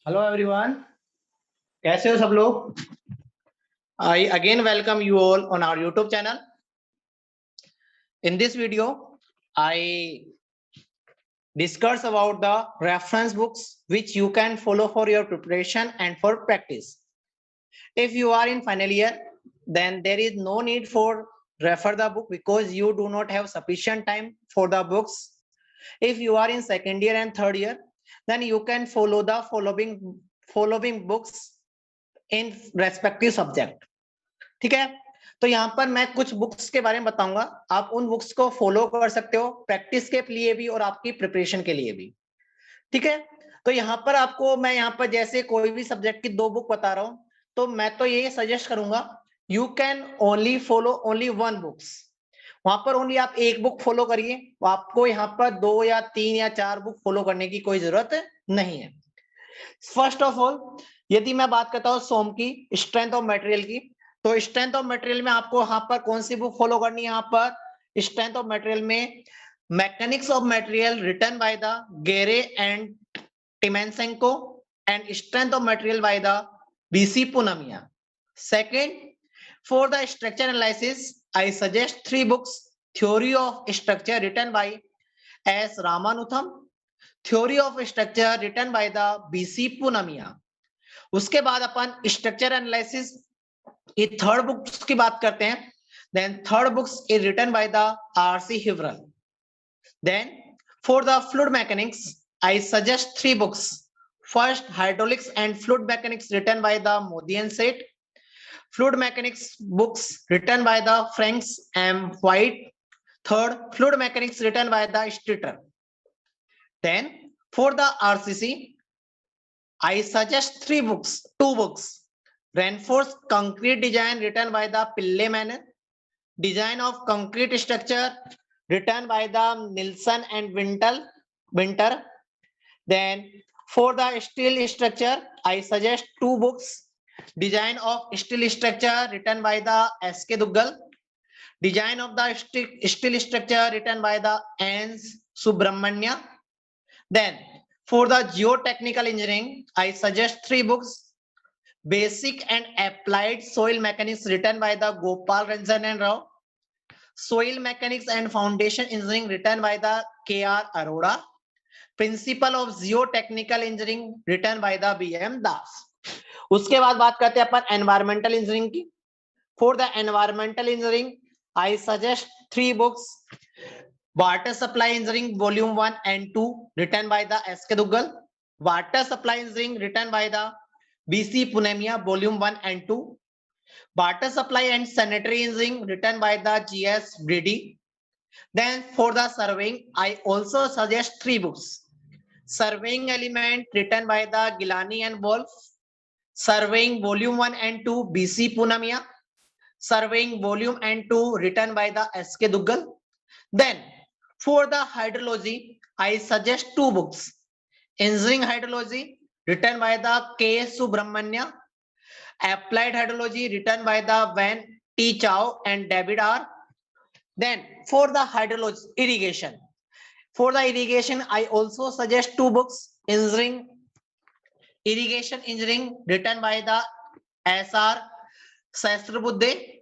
Hello everyone, कैसे हो सब लोग? I again welcome you all on our YouTube channel. In this video, I discuss about the reference books which you can follow for your preparation and for practice. If you are in final year, then there is no need for refer the book because you do not have sufficient time for the books. If you are in second year and third year, then you can follow the following books in respective subject. ठीक है, तो यहाँ पर मैं कुछ books के बारे में बताऊंगा. आप उन बुक्स को फॉलो कर सकते हो प्रैक्टिस के लिए भी और आपकी प्रिपरेशन के लिए भी. ठीक है, तो यहाँ पर आपको मैं यहाँ पर जैसे कोई भी सब्जेक्ट की 2 बुक बता रहा हूं, तो मैं तो ये सजेस्ट करूंगा you can only follow only 1 books. वहां पर ओनली आप 1 बुक फॉलो करिए. आपको यहाँ पर 2 या 3 या 4 बुक फॉलो करने की कोई जरूरत नहीं है. फर्स्ट ऑफ ऑल, यदि मैं बात करता हूं सोम की स्ट्रेंथ ऑफ मटेरियल की, तो स्ट्रेंथ ऑफ मटेरियल में आपको यहाँ पर कौन सी बुक फॉलो करनी है? यहाँ पर स्ट्रेंथ ऑफ मटेरियल में mechanics of material written by the Gere and Timoshenko and strength of material by the BC Punmia. Second, for the structure analysis I suggest 3 books. Theory of structure written by S Ramamrutham, theory of structure written by the BC Punmia. उसके बाद अपन structure analysis ये third books की बात करते हैं. Then third books is written by the RC हिवरल. Then for the fluid mechanics I suggest 3 books. First, hydraulics and fluid mechanics written by the Modi and Seth. Fluid mechanics books written by the Franks M White. Third, fluid mechanics written by the Streeter. Then for the RCC, I suggest 2 books. Reinforced concrete design written by the Pille Manor, design of concrete structure written by the Nilsson and Winter. Then for the steel structure, I suggest 2 books. Design of steel structure written by the SK Duggal, design of the steel structure written by the N. Subramanya. Then for the geotechnical engineering, I suggest 3 books. Basic and applied soil mechanics written by the Gopal Ranjan and Rao. Soil mechanics and foundation engineering written by the KR Arora. Principle of geotechnical engineering written by the BM Das. उसके बाद बात करते हैं अपन environmental engineering की. For the environmental engineering, I suggest 3 books. Water Supply Engineering Volume 1 and 2 written by the SK Duggal. Water Supply Engineering written by the BC Punemia Volume 1 and 2. Water Supply and Sanitary Engineering written by the GS Brady. Then for the surveying, I also suggest 3 books. Surveying Element written by the Gilani and Wolf. Surveying Volume 1 and 2 BC Punemia. Surveying Volume and 2 written by the SK Duggal. Then for the hydrology, I suggest 2 books. Engineering Hydrology written by the K. Subramanya. Applied Hydrology written by the Van T. Chow and David R. Then for the hydrology irrigation. For the irrigation, I also suggest 2 books. Engineering Irrigation Engineering written by the S.R. Sahasrabuddhe.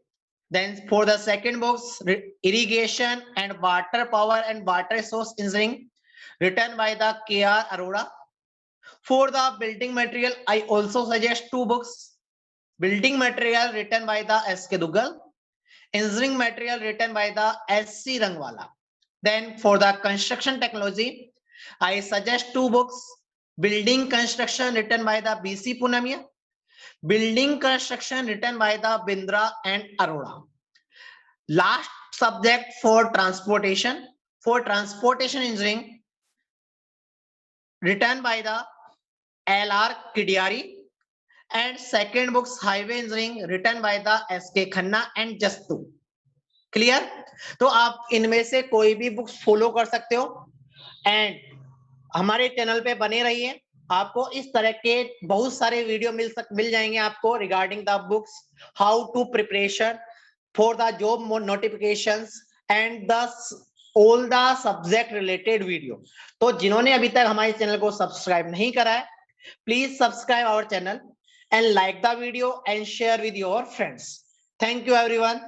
Then for the second books, Irrigation and Water Power and Water Source Engineering written by the KR Arora. For the building material, I also suggest 2 books. Building material written by the SK Duggal. Engineering material written by the SC Rangwala. Then for the construction technology, I suggest 2 books. Building construction written by the BC Punamia. Building construction written by the Bindra and Arora. Last subject for transportation. For transportation engineering written by the LR Kidiari. And second books highway engineering written by the SK Khanna and Jastu. Clear? तो आप इनमें से कोई भी books follow कर सकते हो and हमारे चैनल पे बने रहिए. आपको इस तरह के बहुत सारे वीडियो मिल जाएंगे आपको regarding the books, how to preparation for the job notifications and the all the subject related video. तो जिन्होंने अभी तक हमारे चैनल को सब्सक्राइब नहीं करा है Please subscribe our channel and like the video and share with your friends. Thank you, everyone.